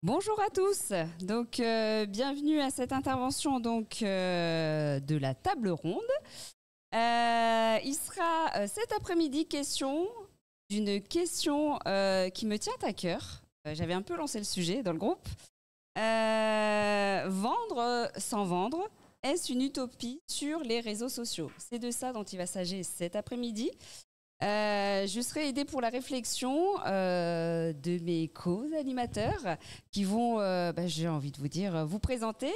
Bonjour à tous. Donc, bienvenue à cette intervention de la table ronde. Il sera cet après-midi question d'une question qui me tient à cœur. J'avais un peu lancé le sujet dans le groupe. Vendre sans vendre, est-ce une utopie sur les réseaux sociaux? C'est de ça dont il va s'agir cet après-midi. Je serai aidée pour la réflexion de mes co-animateurs qui vont, j'ai envie de vous dire, vous présenter.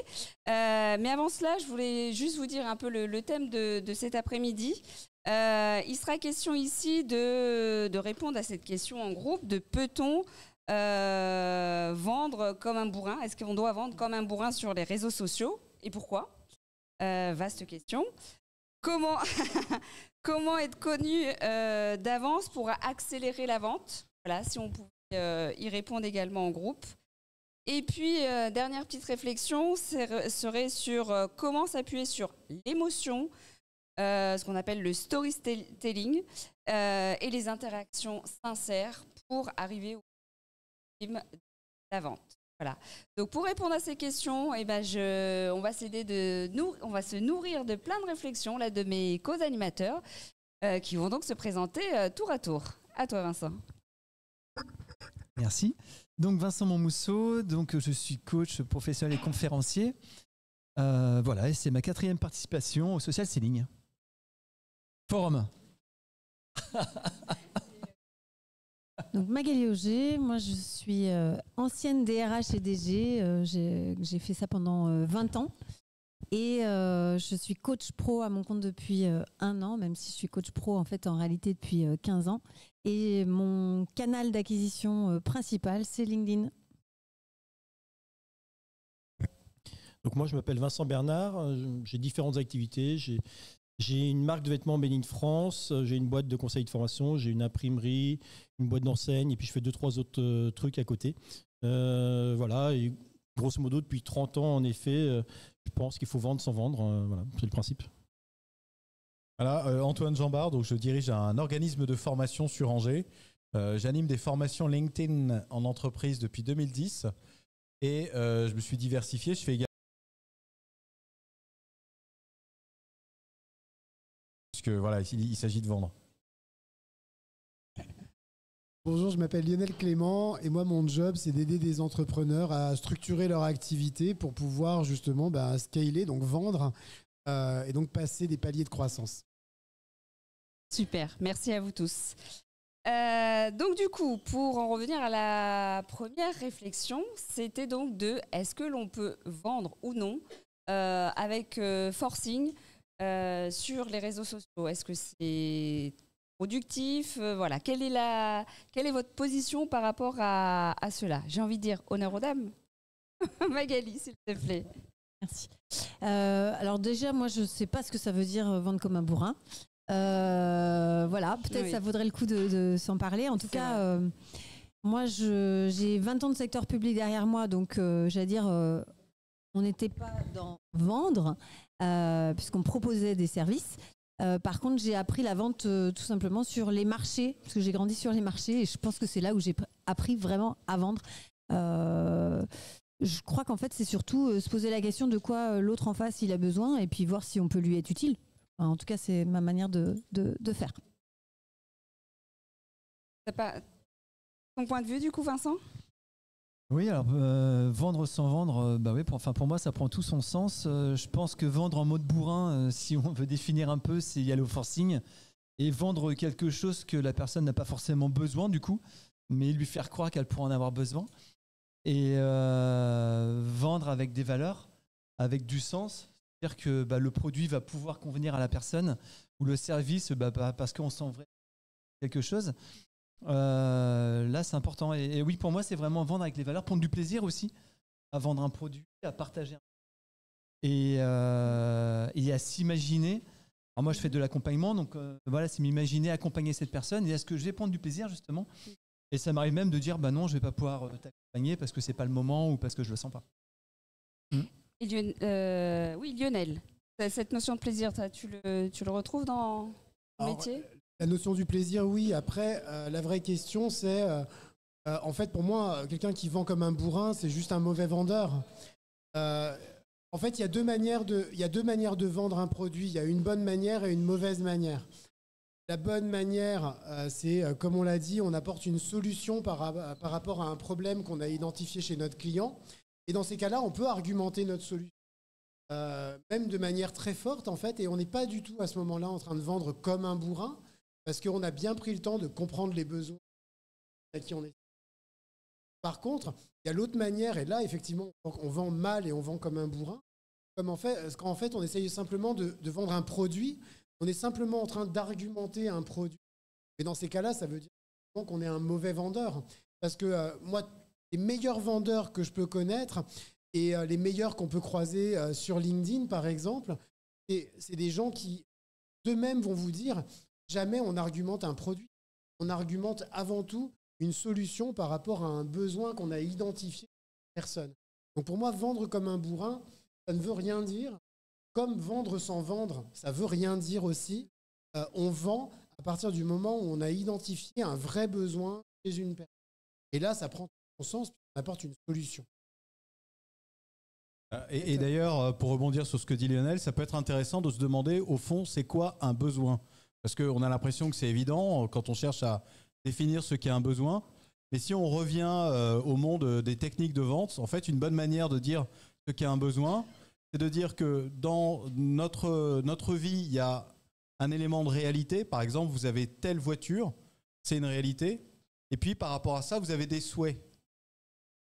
Mais avant cela, je voulais juste vous dire un peu le thème de cet après-midi. Il sera question ici de répondre à cette question en groupe de peut-on vendre comme un bourrin? Est-ce qu'on doit vendre comme un bourrin sur les réseaux sociaux? Et pourquoi? Vaste question. Comment, comment être connu d'avance pour accélérer la vente? Voilà, si on pouvait y répondre également en groupe. Et puis, dernière petite réflexion serait sur comment s'appuyer sur l'émotion, ce qu'on appelle le storytelling, et les interactions sincères pour arriver au thème de la vente. Voilà. Donc pour répondre à ces questions, on va se nourrir de plein de réflexions là, de mes co-animateurs qui vont donc se présenter tour à tour. À toi Vincent. Merci. Donc Vincent Monmousseau, donc je suis coach professionnel et conférencier. Voilà, et c'est ma 4e participation au Social Selling Forum. Donc Magali Auger, moi je suis ancienne DRH et DG, j'ai fait ça pendant 20 ans et je suis coach pro à mon compte depuis 1 an, même si je suis coach pro en fait en réalité depuis 15 ans. Et mon canal d'acquisition principal, c'est LinkedIn. Donc moi je m'appelle Vincent Bernard, j'ai différentes activités, j'ai une marque de vêtements Made in France, j'ai une boîte de conseil de formation, j'ai une imprimerie, une boîte d'enseigne et puis je fais 2-3 autres trucs à côté. Voilà, et grosso modo depuis 30 ans en effet, je pense qu'il faut vendre sans vendre, voilà, c'est le principe. Voilà, Antoine Jambard, donc je dirige un organisme de formation sur Angers. J'anime des formations LinkedIn en entreprise depuis 2010 et je me suis diversifié, je fais également que voilà, il s'agit de vendre. Bonjour, je m'appelle Lionel Clément et moi mon job c'est d'aider des entrepreneurs à structurer leur activité pour pouvoir justement scaler, donc vendre et donc passer des paliers de croissance. Super, merci à vous tous. Donc du coup, pour en revenir à la première réflexion, c'était donc de est-ce que l'on peut vendre ou non avec forcing sur les réseaux sociaux? Est-ce que c'est productif? Voilà. Quelle est votre position par rapport à cela? J'ai envie de dire honneur aux dames. Magali, s'il te plaît. Merci. Alors déjà, moi, je ne sais pas ce que ça veut dire vendre comme un bourrin. Voilà, peut-être ça vaudrait le coup de s'en parler. En tout cas, moi, j'ai 20 ans de secteur public derrière moi, donc j'allais dire, on n'était pas dans vendre, puisqu'on proposait des services. Par contre, j'ai appris la vente tout simplement sur les marchés, parce que j'ai grandi sur les marchés et je pense que c'est là où j'ai appris vraiment à vendre. Je crois qu'en fait, c'est surtout se poser la question de quoi l'autre en face il a besoin et puis voir si on peut lui être utile. Enfin, en tout cas, c'est ma manière de faire. T'as pas ton point de vue du coup, Vincent? Oui, alors vendre sans vendre, oui, pour moi, ça prend tout son sens. Je pense que vendre en mode bourrin, si on veut définir un peu, c'est y aller au forcing et vendre quelque chose que la personne n'a pas forcément besoin du coup, mais lui faire croire qu'elle pourrait en avoir besoin. Et vendre avec des valeurs, avec du sens, c'est-à-dire que le produit va pouvoir convenir à la personne ou le service parce qu'on sent vraiment quelque chose. Là c'est important et oui, pour moi c'est vraiment vendre avec les valeurs, prendre du plaisir aussi à vendre un produit, à partager et à s'imaginer. Alors moi je fais de l'accompagnement, donc voilà, c'est m'imaginer accompagner cette personne et est-ce que je vais prendre du plaisir justement. Et ça m'arrive même de dire non, je vais pas pouvoir t'accompagner parce que c'est pas le moment ou parce que je le sens pas. Et oui, Lionel, cette notion de plaisir, tu le retrouves dans le métier? La notion du plaisir, oui. Après, la vraie question, c'est En fait, pour moi, quelqu'un qui vend comme un bourrin, c'est juste un mauvais vendeur. En fait, il y a deux manières de vendre un produit. Il y a une bonne manière et une mauvaise manière. La bonne manière, c'est, comme on l'a dit, on apporte une solution par rapport à un problème qu'on a identifié chez notre client. Et dans ces cas-là, on peut argumenter notre solution, même de manière très forte, en fait. Et on n'est pas du tout à ce moment-là en train de vendre comme un bourrin, parce qu'on a bien pris le temps de comprendre les besoins à qui on est. Par contre, il y a l'autre manière, et là, effectivement, on vend mal et on vend comme un bourrin. Quand en fait, on essaye simplement de vendre un produit, on est simplement en train d'argumenter un produit. Et dans ces cas-là, ça veut dire qu'on est un mauvais vendeur. Parce que moi, les meilleurs vendeurs que je peux connaître et les meilleurs qu'on peut croiser sur LinkedIn, par exemple, c'est des gens qui, d'eux-mêmes, vont vous dire jamais on argumente un produit. On argumente avant tout une solution par rapport à un besoin qu'on a identifié chez personne. Donc pour moi, vendre comme un bourrin, ça ne veut rien dire. Comme vendre sans vendre, ça ne veut rien dire aussi. On vend à partir du moment où on a identifié un vrai besoin chez une personne. Et là, ça prend son sens, on apporte une solution. Et d'ailleurs, pour rebondir sur ce que dit Lionel, ça peut être intéressant de se demander, au fond, c'est quoi un besoin ? Parce qu'on a l'impression que c'est évident quand on cherche à définir ce qu'est un besoin. Mais si on revient au monde des techniques de vente, en fait, une bonne manière de dire ce qu'est un besoin, c'est de dire que dans notre vie, il y a un élément de réalité. Par exemple, vous avez telle voiture, c'est une réalité. Et puis, par rapport à ça, vous avez des souhaits.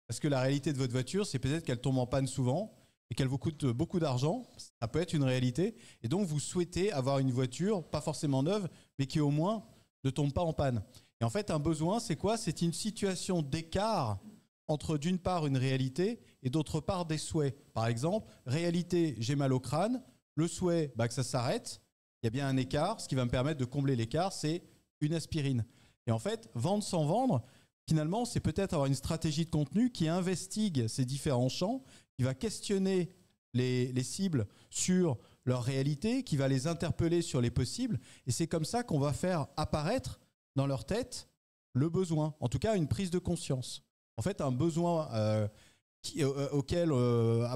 Parce que la réalité de votre voiture, c'est peut-être qu'elle tombe en panne souvent et qu'elle vous coûte beaucoup d'argent. Ça peut être une réalité. Et donc, vous souhaitez avoir une voiture, pas forcément neuve, mais qui au moins ne tombe pas en panne. Et en fait, un besoin, c'est quoi ? C'est une situation d'écart entre d'une part une réalité et d'autre part des souhaits. Par exemple, réalité, j'ai mal au crâne. Le souhait, que ça s'arrête. Il y a bien un écart. Ce qui va me permettre de combler l'écart, c'est une aspirine. Et en fait, vendre sans vendre, finalement, c'est peut-être avoir une stratégie de contenu qui investigue ces différents champs, qui va questionner les cibles sur leur réalité, qui va les interpeller sur les possibles. Et c'est comme ça qu'on va faire apparaître dans leur tête le besoin, en tout cas une prise de conscience. En fait, un besoin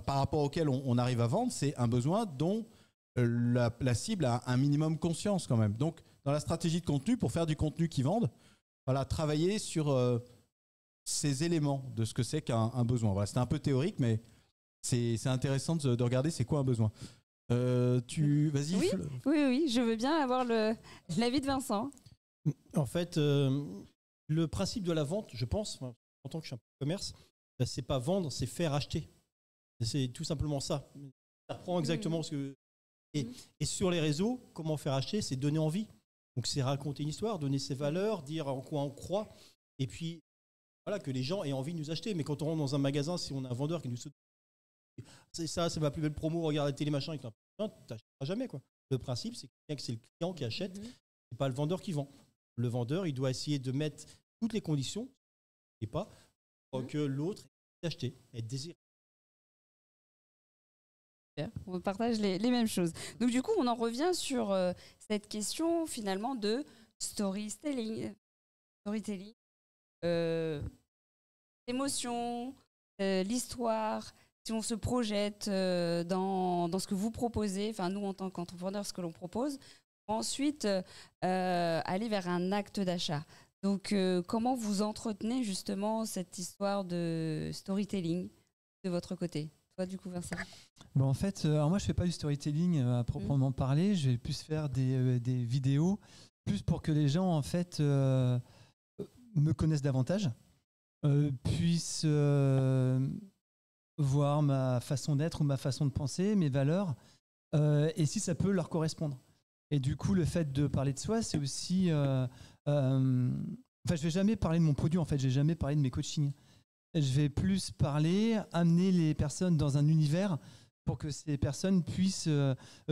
par rapport auquel on arrive à vendre, c'est un besoin dont la cible a un minimum conscience quand même. Donc, dans la stratégie de contenu, pour faire du contenu qui vende, voilà, travailler sur ces éléments de ce que c'est qu'un besoin. Voilà, c'était un peu théorique, mais c'est intéressant de regarder c'est quoi un besoin. Vas-y. Oui, je veux bien avoir l'avis de Vincent. En fait, le principe de la vente, je pense, en tant que je suis un commerce, c'est pas vendre, c'est faire acheter. C'est tout simplement ça. Ça reprend exactement ce que... Et sur les réseaux, comment faire acheter ? C'est donner envie. Donc c'est raconter une histoire, donner ses valeurs, dire en quoi on croit, et puis voilà, que les gens aient envie de nous acheter. Mais quand on rentre dans un magasin, si on a un vendeur qui nous saute, c'est ma plus belle promo, regarde la télé, machin, tu n'achèteras jamais, quoi. Le principe, c'est que c'est le client qui achète, c'est pas le vendeur qui vend. Le vendeur, il doit essayer de mettre toutes les conditions, et pas pour que l'autre ait acheté, ait désiré. On partage les mêmes choses. Donc du coup, on en revient sur cette question finalement de storytelling, l'émotion, l'histoire. Si on se projette dans ce que vous proposez, enfin nous en tant qu'entrepreneurs, ce que l'on propose, ensuite aller vers un acte d'achat. Donc comment vous entretenez justement cette histoire de storytelling de votre côté ? Toi, du coup, Vincent. En fait, alors moi, je fais pas du storytelling à proprement parler. Je vais plus faire des vidéos, plus pour que les gens, en fait, me connaissent davantage, puissent voir ma façon d'être ou ma façon de penser, mes valeurs, et si ça peut leur correspondre. Et du coup, le fait de parler de soi, c'est aussi... je vais jamais parler de mon produit, en fait. Je vais jamais parler de mes coachings. Je vais plus amener les personnes dans un univers pour que ces personnes puissent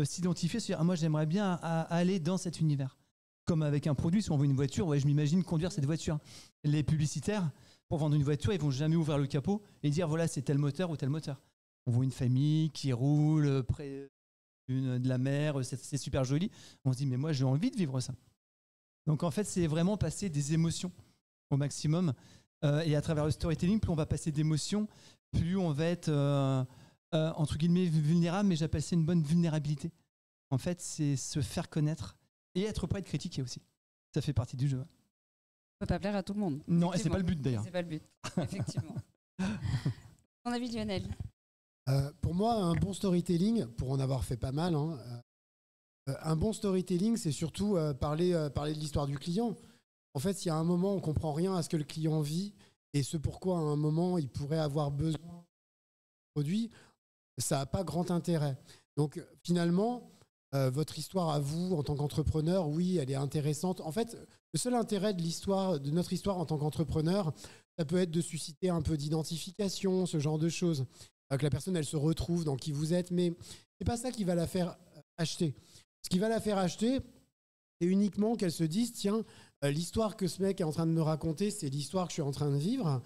s'identifier, se dire moi j'aimerais bien aller dans cet univers. Comme avec un produit, si on veut une voiture, je m'imagine conduire cette voiture. Les publicitaires, pour vendre une voiture, ils vont jamais ouvrir le capot et dire voilà c'est tel moteur ou tel moteur. On voit une famille qui roule près de la mer, c'est super joli. On se dit mais moi j'ai envie de vivre ça. Donc en fait c'est vraiment passer des émotions au maximum. Et à travers le storytelling, plus on va passer d'émotions, plus on va être, entre guillemets, vulnérable, mais j'appelle ça une bonne vulnérabilité. En fait, c'est se faire connaître et être prêt à être critiqué aussi. Ça fait partie du jeu. On peut pas plaire à tout le monde. Non, et c'est pas le but d'ailleurs. C'est pas le but, effectivement. Ton avis, Lionel? Pour moi, un bon storytelling, pour en avoir fait pas mal, un bon storytelling, c'est surtout parler de l'histoire du client. En fait, s'il y a un moment, on comprend rien à ce que le client vit et ce pourquoi à un moment il pourrait avoir besoin de produit, ça n'a pas grand intérêt. Donc finalement, votre histoire à vous en tant qu'entrepreneur, oui, elle est intéressante. En fait, le seul intérêt de notre histoire en tant qu'entrepreneur, ça peut être de susciter un peu d'identification, ce genre de choses, que la personne elle se retrouve dans qui vous êtes, mais c'est pas ça qui va la faire acheter. Ce qui va la faire acheter, c'est uniquement qu'elle se dise tiens, l'histoire que ce mec est en train de me raconter, c'est l'histoire que je suis en train de vivre.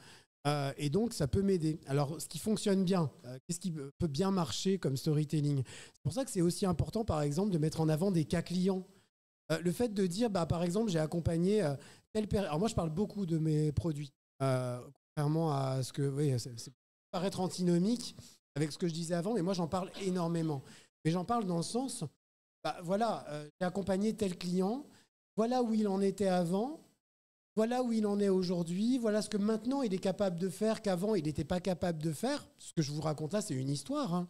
Et donc, ça peut m'aider. Alors, ce qui fonctionne bien, qu'est-ce qui peut bien marcher comme storytelling? C'est pour ça que c'est aussi important, par exemple, de mettre en avant des cas clients. Le fait de dire, par exemple, j'ai accompagné telle personne. Alors, moi, je parle beaucoup de mes produits, contrairement à ce que. Oui, c'est paraître antinomique avec ce que je disais avant, mais moi, j'en parle énormément. Mais j'en parle dans le sens, voilà, j'ai accompagné tel client, voilà où il en était avant. Voilà où il en est aujourd'hui, voilà ce que maintenant il est capable de faire qu'avant il n'était pas capable de faire. Ce que je vous raconte là, c'est une histoire,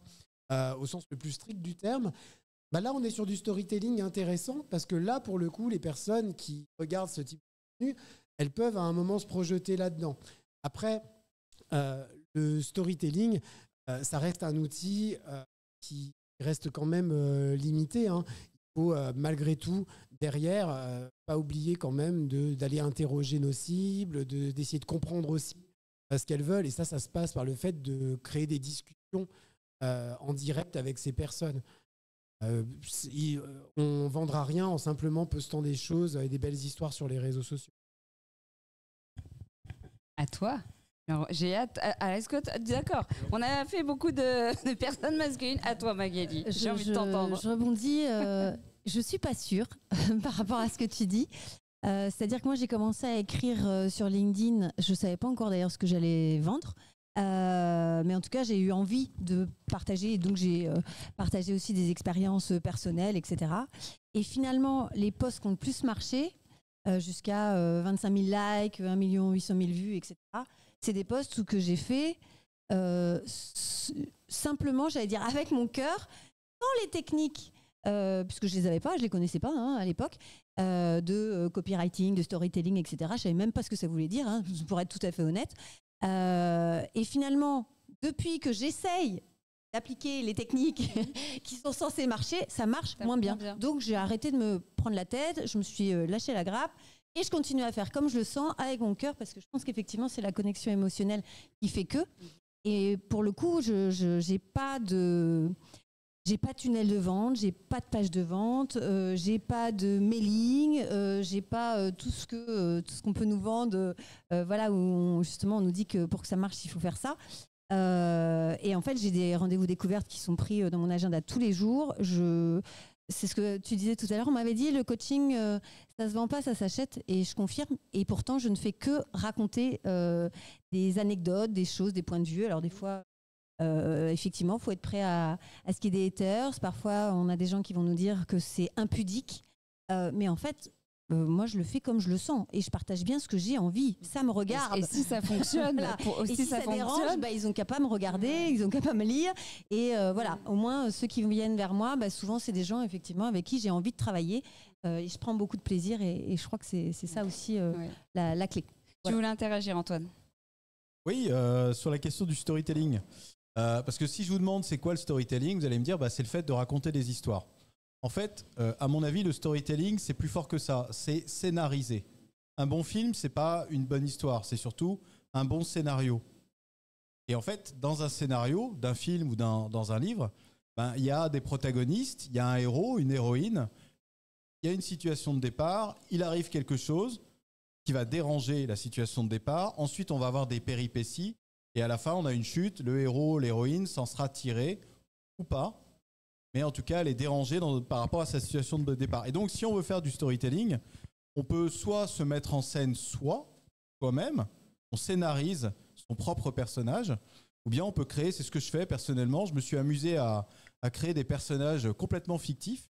au sens le plus strict du terme. Là, on est sur du storytelling intéressant parce que là, pour le coup, les personnes qui regardent ce type de contenu, elles peuvent à un moment se projeter là-dedans. Après, le storytelling, ça reste un outil qui reste quand même limité. Il faut malgré tout derrière, pas oublier quand même d'aller interroger nos cibles, d'essayer de comprendre aussi ce qu'elles veulent. Et ça se passe par le fait de créer des discussions en direct avec ces personnes. On vendra rien en simplement postant des choses et des belles histoires sur les réseaux sociaux. À toi. Alors, j'ai hâte. Est-ce que d'accord, on a fait beaucoup de personnes masculines. À toi, Magali. J'ai envie de t'entendre. Je rebondis. Je suis pas sûre par rapport à ce que tu dis. C'est-à-dire que moi, j'ai commencé à écrire sur LinkedIn. Je savais pas encore d'ailleurs ce que j'allais vendre. Mais en tout cas, j'ai eu envie de partager. Et donc, j'ai partagé aussi des expériences personnelles, etc. Et finalement, les posts qui ont le plus marché, jusqu'à 25 000 likes, 1 800 000 vues, etc., c'est des posts que j'ai fait simplement, j'allais dire, avec mon cœur, sans les techniques. Puisque je les avais pas, je les connaissais pas à l'époque, de copywriting, de storytelling, etc. Je savais même pas ce que ça voulait dire, pour être tout à fait honnête. Et finalement, depuis que j'essaye d'appliquer les techniques qui sont censées marcher, ça marche moins bien. Donc j'ai arrêté de me prendre la tête, je me suis lâché la grappe et je continue à faire comme je le sens avec mon cœur parce que je pense qu'effectivement c'est la connexion émotionnelle qui fait que. Et pour le coup, j'ai pas de tunnel de vente, j'ai pas de page de vente, j'ai pas de mailing, j'ai pas tout ce qu'on peut nous vendre, voilà, où justement on nous dit que pour que ça marche, il faut faire ça. Et en fait, j'ai des rendez-vous découvertes qui sont pris dans mon agenda tous les jours. C'est ce que tu disais tout à l'heure, on m'avait dit le coaching, ça se vend pas, ça s'achète, et je confirme. Et pourtant, je ne fais que raconter des anecdotes, des choses, des points de vue. Alors des fois... effectivement, il faut être prêt à ce qu'il y ait des haters. Parfois, on a des gens qui vont nous dire que c'est impudique. Mais en fait, moi, je le fais comme je le sens. Et je partage bien ce que j'ai envie. Ça me regarde. Et si ça fonctionne, voilà. Et si ça dérange, ils n'ont qu'à pas me regarder, ils n'ont qu'à pas me lire. Et voilà, au moins, ceux qui viennent vers moi, souvent, c'est des gens, effectivement, avec qui j'ai envie de travailler. Et je prends beaucoup de plaisir. Et je crois que c'est ça aussi la clé. Tu voulais interagir, Antoine? Oui, sur la question du storytelling. Parce que si je vous demande c'est quoi le storytelling, vous allez me dire c'est le fait de raconter des histoires. En fait, à mon avis, le storytelling, c'est plus fort que ça. C'est scénariser. Un bon film, c'est pas une bonne histoire, c'est surtout un bon scénario. Et en fait, dans un scénario, d'un film ou dans un livre, il y a des protagonistes, il y a un héros, une héroïne, il y a une situation de départ, il arrive quelque chose qui va déranger la situation de départ. Ensuite, on va avoir des péripéties. Et à la fin, on a une chute, le héros, l'héroïne s'en sera tiré, ou pas, mais en tout cas, elle est dérangée par rapport à sa situation de départ. Et donc, si on veut faire du storytelling, on peut soit se mettre en scène soi-même, on scénarise son propre personnage, ou bien on peut créer, c'est ce que je fais personnellement, je me suis amusé à créer des personnages complètement fictifs,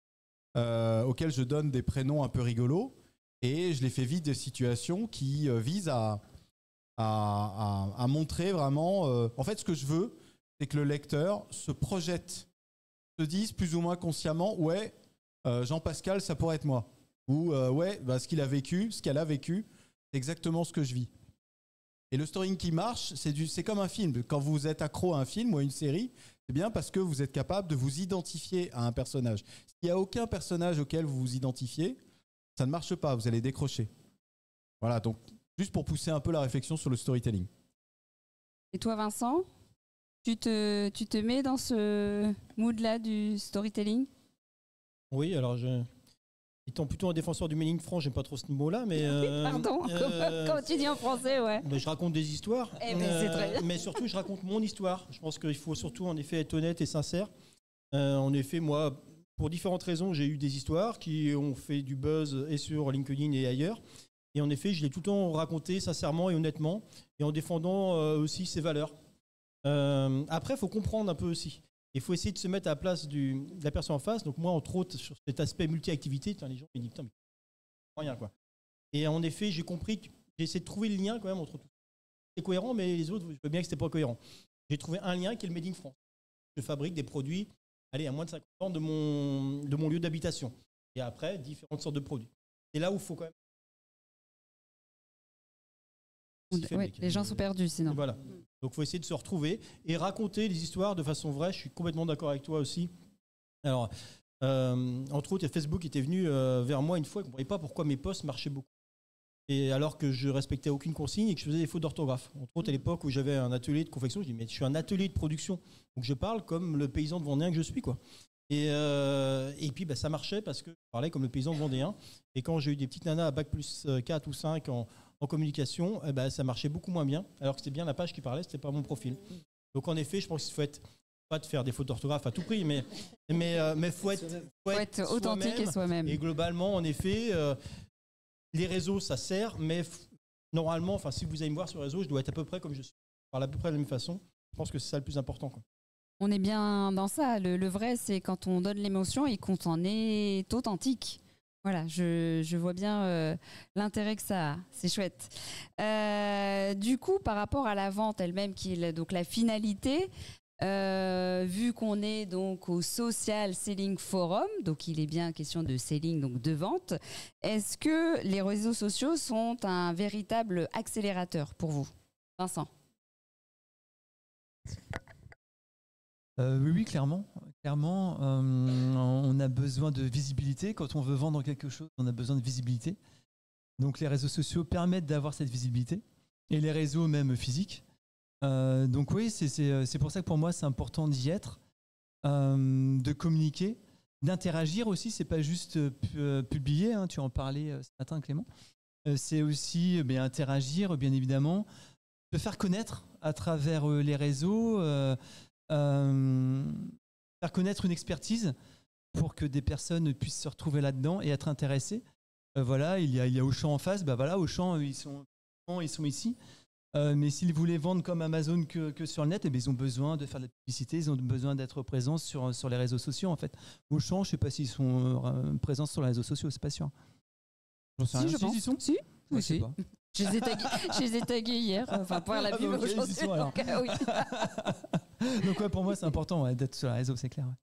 auxquels je donne des prénoms un peu rigolos, et je les fais vivre des situations qui visent à montrer vraiment... en fait, ce que je veux, c'est que le lecteur se projette, se dise plus ou moins consciemment, ouais, Jean-Pascal, ça pourrait être moi. Ou ouais, bah, ce qu'il a vécu, ce qu'elle a vécu, c'est exactement ce que je vis. Et le storytelling qui marche, c'est comme un film. Quand vous êtes accro à un film ou à une série, c'est bien parce que vous êtes capable de vous identifier à un personnage. S'il n'y a aucun personnage auquel vous vous identifiez, ça ne marche pas, vous allez décrocher. Voilà, donc juste pour pousser un peu la réflexion sur le storytelling. Et toi, Vincent, tu te mets dans ce mood-là du storytelling? Oui, alors étant plutôt un défenseur du Made in France, j'aime pas trop ce mot-là, mais... Pardon, comme tu dis en français, ouais. Mais je raconte des histoires, c'est très bien. mais surtout je raconte mon histoire. Je pense qu'il faut surtout en effet être honnête et sincère. En effet, moi, pour différentes raisons, j'ai eu des histoires qui ont fait du buzz et sur LinkedIn et ailleurs. Et en effet, je l'ai tout le temps raconté sincèrement et honnêtement, et en défendant aussi ses valeurs. Après, il faut comprendre un peu aussi. Il faut essayer de se mettre à la place de la personne en face. Donc moi, entre autres, sur cet aspect multi-activité, les gens me disent, putain, mais rien, quoi. Et en effet, j'ai compris, j'ai essayé de trouver le lien quand même entre tout. C'est cohérent, mais les autres, je veux bien que c'était pas cohérent. J'ai trouvé un lien qui est le Made in France. Je fabrique des produits, à moins de 50 ans de mon lieu d'habitation. Et après, différentes sortes de produits. C'est là où il faut quand même... Ouais, les gens sont perdus sinon. Et voilà. Donc il faut essayer de se retrouver et raconter les histoires de façon vraie. Je suis complètement d'accord avec toi aussi. Alors, entre autres, Facebook était venu vers moi une fois. Je ne comprenais pas pourquoi mes posts marchaient beaucoup. Et alors que je respectais aucune consigne et que je faisais des fautes d'orthographe. Entre autres, à l'époque où j'avais un atelier de confection, je dis mais je suis un atelier de production. Donc je parle comme le paysan de Vendéen que je suis, quoi. Et puis ça marchait parce que je parlais comme le paysan de Vendéen. Et quand j'ai eu des petites nanas à bac plus 4 ou 5 en communication, ça marchait beaucoup moins bien, alors que c'était bien la page qui parlait, c'était pas mon profil. Donc en effet, je pense qu'il faut être, pas de faire des fautes d'orthographe à tout prix, mais faut être authentique et soi-même. Et globalement, en effet, les réseaux, ça sert, mais normalement, si vous allez me voir sur les réseaux, je dois être à peu près comme je suis, parler à peu près de la même façon. Je pense que c'est ça le plus important, quoi. On est bien dans ça. Le vrai, c'est quand on donne l'émotion et qu'on en est authentique. Voilà, je vois bien l'intérêt que ça a. C'est chouette. Du coup, par rapport à la vente elle-même, qui est donc la finalité, vu qu'on est donc au Social Selling Forum, donc il est bien question de selling, donc de vente, est-ce que les réseaux sociaux sont un véritable accélérateur pour vous, Vincent? Oui, clairement. On a besoin de visibilité. Quand on veut vendre quelque chose, on a besoin de visibilité. Donc les réseaux sociaux permettent d'avoir cette visibilité. Et les réseaux même physiques. Donc oui, c'est pour ça que pour moi, c'est important d'y être, de communiquer, d'interagir aussi. C'est pas juste publier, hein, tu en parlais ce matin, Clément. C'est aussi interagir, bien évidemment, se faire connaître à travers les réseaux, faire connaître une expertise pour que des personnes puissent se retrouver là-dedans et être intéressées. Voilà, il y a Auchan en face. Voilà, Auchan, ils sont ici. Mais s'ils voulaient vendre comme Amazon que sur le net, ils ont besoin de faire de la publicité, ils ont besoin d'être présents sur les réseaux sociaux, en fait. Auchan, je ne sais pas s'ils sont présents sur les réseaux sociaux, c'est pas sûr. J'en sais rien. Je pense. Ils sont. Si, ouais, si. Je les ai tagués hier, pour la pub aujourd'hui. Donc ouais, pour moi, c'est important d'être sur les réseaux, c'est clair. Ouais.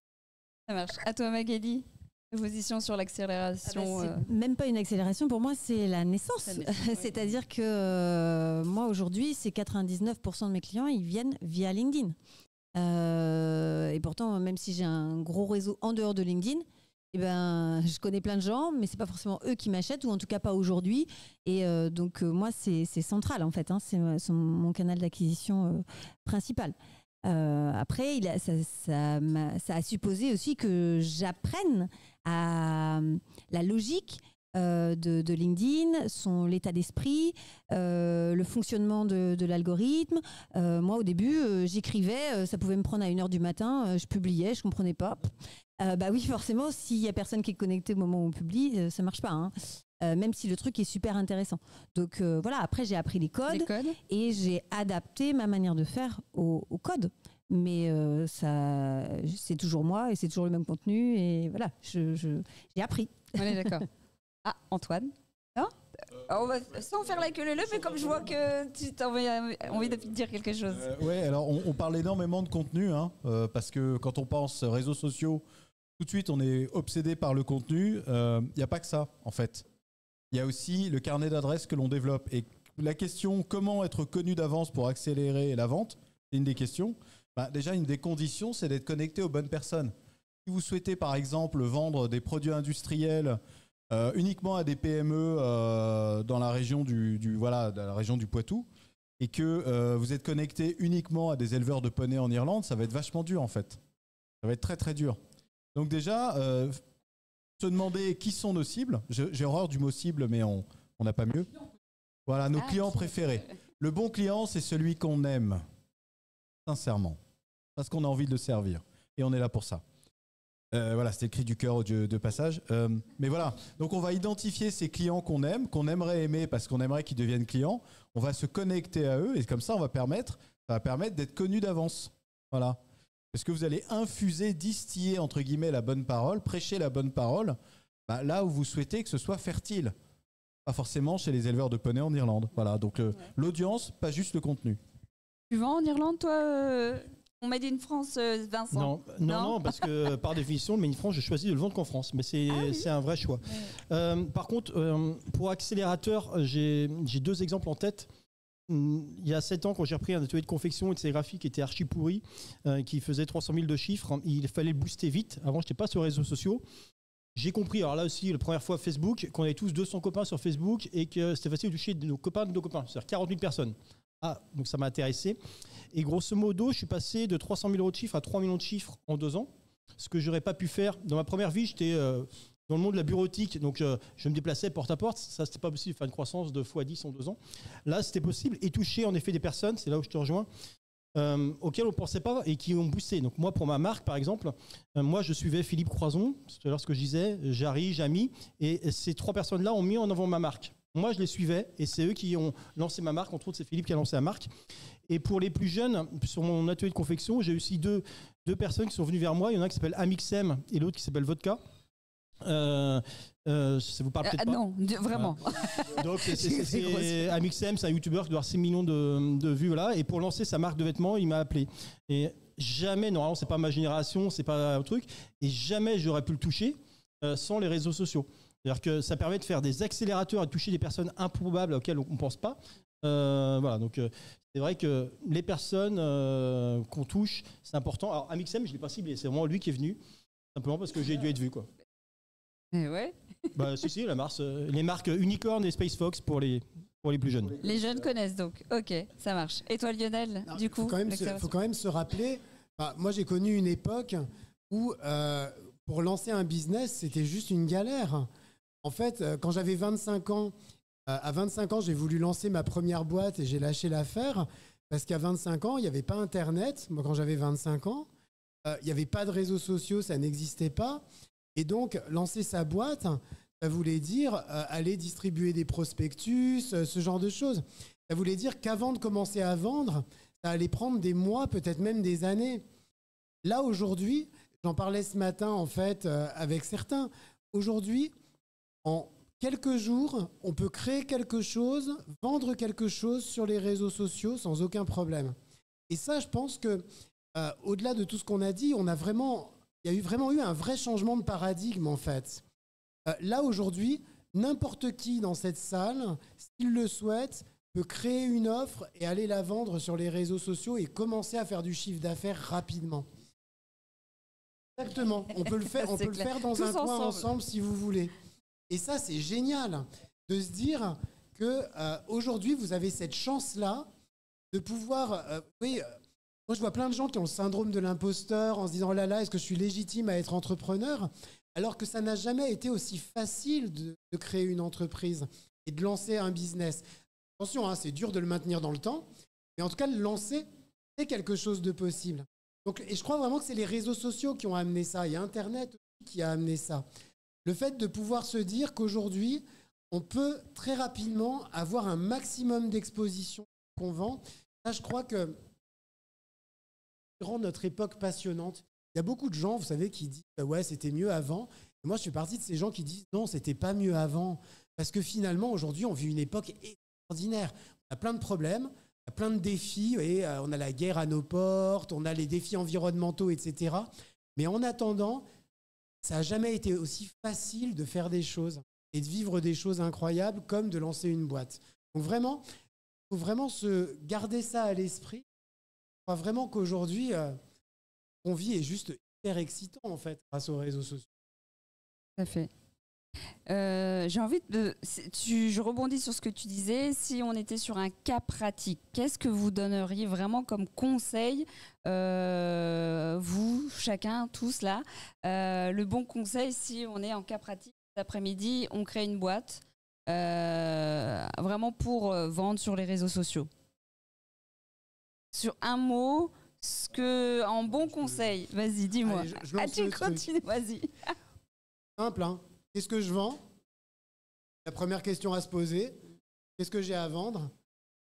Ça marche. À toi, Magali. Position sur l'accélération. C'est même pas une accélération, pour moi, c'est la naissance. C'est-à-dire que moi, aujourd'hui, c'est 99% de mes clients, ils viennent via LinkedIn. Et pourtant, même si j'ai un gros réseau en dehors de LinkedIn, je connais plein de gens, mais c'est pas forcément eux qui m'achètent, ou en tout cas pas aujourd'hui. Et donc, moi, c'est central, en fait. Hein, c'est mon canal d'acquisition principal. Après, ça a supposé aussi que j'apprenne à la logique de LinkedIn, l'état d'esprit, le fonctionnement de l'algorithme. Moi, au début, j'écrivais, ça pouvait me prendre à 1h du matin, je publiais, je comprenais pas. Oui, forcément, s'il y a personne qui est connecté au moment où on publie, ça marche pas. Hein. même si le truc est super intéressant. Donc voilà, après j'ai appris les codes et j'ai adapté ma manière de faire au code. Mais ça, c'est toujours moi et c'est toujours le même contenu et voilà, j'ai appris. On est d'accord. Ah, Antoine, non, on va, sans faire la queue leu, mais comme je vois que tu as envie de dire quelque chose. Ouais, alors on parle énormément de contenu, hein, parce que quand on pense réseaux sociaux, tout de suite on est obsédé par le contenu. Il n'y a pas que ça, en fait. Il y a aussi le carnet d'adresses que l'on développe. Et la question comment être connu d'avance pour accélérer la vente, c'est une des questions. Déjà, une des conditions, c'est d'être connecté aux bonnes personnes. Si vous souhaitez, par exemple, vendre des produits industriels uniquement à des PME dans la région dans la région du Poitou, et que vous êtes connecté uniquement à des éleveurs de poneys en Irlande, ça va être vachement dur, en fait. Ça va être très, très dur. Donc déjà, se demander qui sont nos cibles. J'ai horreur du mot cible, mais on n'a pas mieux. Voilà, nos clients préférés. Le bon client, c'est celui qu'on aime. Sincèrement, parce qu'on a envie de le servir et on est là pour ça. Voilà, c'était le cri du cœur de passage. Mais voilà, donc on va identifier ces clients qu'on aime, qu'on aimerait aimer parce qu'on aimerait qu'ils deviennent clients. On va se connecter à eux et comme ça, ça va permettre d'être connu d'avance. Voilà. Est-ce que vous allez infuser, distiller entre guillemets la bonne parole, prêcher la bonne parole, là où vous souhaitez que ce soit fertile. Pas forcément chez les éleveurs de poneys en Irlande. Voilà, donc l'audience, pas juste le contenu. Tu vends en Irlande, toi on Made in France, Vincent? Non, parce que par définition, le Made in France, je choisis de le vendre qu'en France. Mais c'est un vrai choix. Ouais. Par contre, pour accélérateur, j'ai 2 exemples en tête. Il y a 7 ans, quand j'ai repris un atelier de confection et de sérigraphie qui était archi pourri, qui faisait 300 000 de chiffres, il fallait le booster vite. Avant, je n'étais pas sur les réseaux sociaux. J'ai compris, alors là aussi, la première fois Facebook, qu'on avait tous 200 copains sur Facebook et que c'était facile de toucher nos copains de nos copains, c'est-à-dire 40 000 personnes. Ah, donc ça m'a intéressé. Et grosso modo, je suis passé de 300 000 euros de chiffre à 3 millions de chiffres en 2 ans. Ce que je n'aurais pas pu faire. Dans ma première vie, j'étais dans le monde de la bureautique, donc je me déplaçais porte à porte. Ça, c'était pas possible de faire une croissance de x10 en 2 ans. Là, c'était possible et toucher en effet des personnes, c'est là où je te rejoins, auxquelles on ne pensait pas et qui ont boosté. Donc moi, pour ma marque, par exemple, moi, je suivais Philippe Croison, c'est alors ce que je disais, Jarry, Jamy, et ces 3 personnes-là ont mis en avant ma marque. Moi, je les suivais et c'est eux qui ont lancé ma marque. Entre autres, c'est Philippe qui a lancé la marque. Et pour les plus jeunes, sur mon atelier de confection, j'ai aussi deux personnes qui sont venues vers moi. Il y en a un qui s'appelle Amixem et l'autre qui s'appelle Vodka. Ça vous parle peut-être pas? Non, vraiment. Donc, Amixem, c'est un YouTuber qui doit avoir 6 millions de vues. Voilà. Et pour lancer sa marque de vêtements, il m'a appelé. Et jamais, normalement, c'est pas ma génération, c'est pas un truc. Et jamais j'aurais pu le toucher sans les réseaux sociaux. C'est-à-dire que ça permet de faire des accélérateurs et de toucher des personnes improbables auxquelles on ne pense pas. Voilà, donc c'est vrai que les personnes qu'on touche, c'est important. Alors, Amixem, je ne l'ai pas ciblé, c'est vraiment lui qui est venu, simplement parce que j'ai dû être vu, quoi. Ouais. Si, les marques Unicorn et Space Fox pour les plus jeunes. Les jeunes connaissent donc. Ok, ça marche. Et toi, Lionel, du coup? Il faut quand même se rappeler, moi j'ai connu une époque où pour lancer un business, c'était juste une galère. En fait, quand j'avais 25 ans, à 25 ans, j'ai voulu lancer ma première boîte et j'ai lâché l'affaire parce qu'à 25 ans, il n'y avait pas Internet. Moi, quand j'avais 25 ans, il n'y avait pas de réseaux sociaux, ça n'existait pas. Et donc, lancer sa boîte, ça voulait dire aller distribuer des prospectus, ce genre de choses. Ça voulait dire qu'avant de commencer à vendre, ça allait prendre des mois, peut-être même des années. Là, aujourd'hui, j'en parlais ce matin, en fait, avec certains. Aujourd'hui, en quelques jours, on peut créer quelque chose, vendre quelque chose sur les réseaux sociaux sans aucun problème. Et ça, je pense que, au-delà de tout ce qu'on a dit, il y a vraiment eu un vrai changement de paradigme, en fait. Là, aujourd'hui, n'importe qui dans cette salle, s'il le souhaite, peut créer une offre et aller la vendre sur les réseaux sociaux et commencer à faire du chiffre d'affaires rapidement. Exactement. On peut le faire dans un coin ensemble si vous voulez. Et ça, c'est génial de se dire qu'aujourd'hui, vous avez cette chance-là de pouvoir... moi, je vois plein de gens qui ont le syndrome de l'imposteur en se disant « Oh là là, est-ce que je suis légitime à être entrepreneur ?» alors que ça n'a jamais été aussi facile de créer une entreprise et de lancer un business. Attention, hein, c'est dur de le maintenir dans le temps, mais en tout cas, le lancer, c'est quelque chose de possible. Et je crois vraiment que c'est les réseaux sociaux qui ont amené ça. Il y a Internet qui a amené ça. Le fait de pouvoir se dire qu'aujourd'hui, on peut très rapidement avoir un maximum d'exposition qu'on vend. Là, je crois que ça rend notre époque passionnante. Il y a beaucoup de gens, vous savez, qui disent ouais, c'était mieux avant. Et moi, je fais partie de ces gens qui disent non, c'était pas mieux avant. Parce que finalement, aujourd'hui, on vit une époque extraordinaire. On a plein de problèmes, on a plein de défis, et on a la guerre à nos portes, on a les défis environnementaux, etc. Mais en attendant, ça n'a jamais été aussi facile de faire des choses et de vivre des choses incroyables comme de lancer une boîte. Donc vraiment, il faut vraiment se garder ça à l'esprit. Je crois vraiment qu'aujourd'hui, on vit est juste hyper excitant en fait grâce aux réseaux sociaux. Tout à fait. J'ai envie je rebondis sur ce que tu disais. Si on était sur un cas pratique, qu'est-ce que vous donneriez vraiment comme conseil, vous, chacun, tous là, le bon conseil si on est en cas pratique, cet après-midi, on crée une boîte, vraiment pour vendre sur les réseaux sociaux. Sur un mot, en bon conseil, vas-y, dis-moi. Allez, je lance tu le truc. continues, vas-y. Simple, hein. Qu'est-ce que je vends? La première question à se poser, qu'est-ce que j'ai à vendre?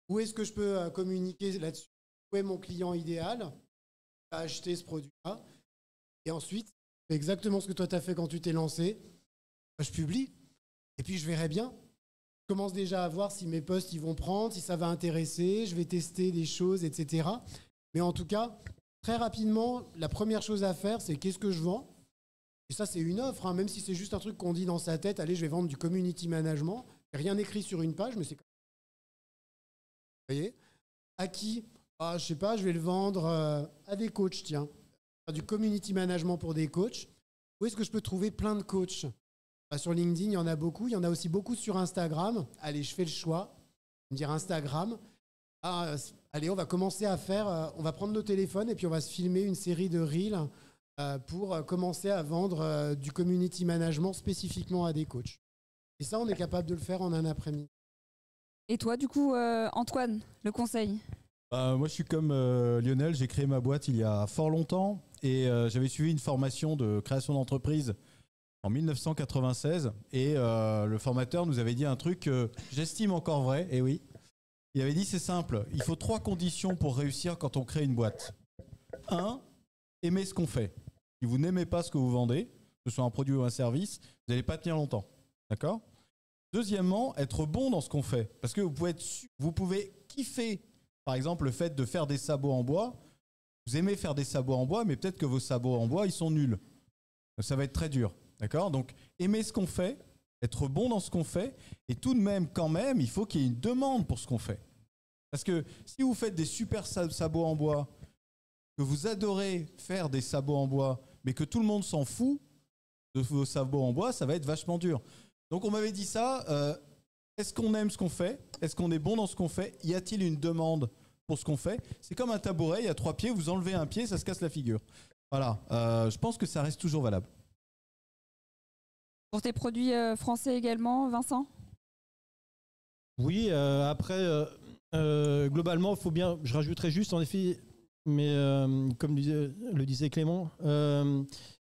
Où est-ce que je peux communiquer là-dessus? Où est mon client idéal à acheter ce produit-là? Et ensuite, c'est exactement ce que toi tu as fait quand tu t'es lancé. Je publie et puis je verrai bien. Je commence déjà à voir si mes posts ils vont prendre, si ça va intéresser, je vais tester des choses, etc. Mais en tout cas, très rapidement, la première chose à faire, c'est qu'est-ce que je vends? Et ça, c'est une offre, hein, même si c'est juste un truc qu'on dit dans sa tête, allez, je vais vendre du community management. Rien écrit sur une page, mais c'est... Vous voyez? À qui? Je sais pas, je vais le vendre à des coachs, tiens. Faire du community management pour des coachs. Où est-ce que je peux trouver plein de coachs? Sur LinkedIn, il y en a beaucoup. Il y en a aussi beaucoup sur Instagram. Allez, je fais le choix. Je vais me dire Instagram. Allez, on va commencer à faire... on va prendre nos téléphones et puis on va se filmer une série de reels pour commencer à vendre du community management spécifiquement à des coachs. Et ça, on est capable de le faire en un après-midi. Et toi, du coup, Antoine, le conseil? Moi, je suis comme Lionel. J'ai créé ma boîte il y a fort longtemps et j'avais suivi une formation de création d'entreprise en 1996. Et le formateur nous avait dit un truc que j'estime encore vrai. Et oui, il avait dit c'est simple. Il faut 3 conditions pour réussir quand on crée une boîte. 1, aimer ce qu'on fait. Si vous n'aimez pas ce que vous vendez, que ce soit un produit ou un service, vous n'allez pas tenir longtemps. D'accord? Deuxièmement, être bon dans ce qu'on fait. Parce que vous pouvez kiffer, par exemple, le fait de faire des sabots en bois. Vous aimez faire des sabots en bois, mais peut-être que vos sabots en bois, ils sont nuls. Donc, ça va être très dur. D'accord? Donc, aimer ce qu'on fait, être bon dans ce qu'on fait, et tout de même, quand même, il faut qu'il y ait une demande pour ce qu'on fait. Parce que si vous faites des super sabots en bois, que vous adorez faire des sabots en bois, mais que tout le monde s'en fout de vos sabots en bois, ça va être vachement dur. Donc on m'avait dit ça, est-ce qu'on aime ce qu'on fait? Est-ce qu'on est bon dans ce qu'on fait? Y a-t-il une demande pour ce qu'on fait? C'est comme un tabouret, il y a 3 pieds, vous enlevez un pied, ça se casse la figure. Voilà, je pense que ça reste toujours valable. Pour tes produits français également, Vincent? Oui, après, globalement, il faut bien, je rajouterais juste en effet, mais comme le disait Clément,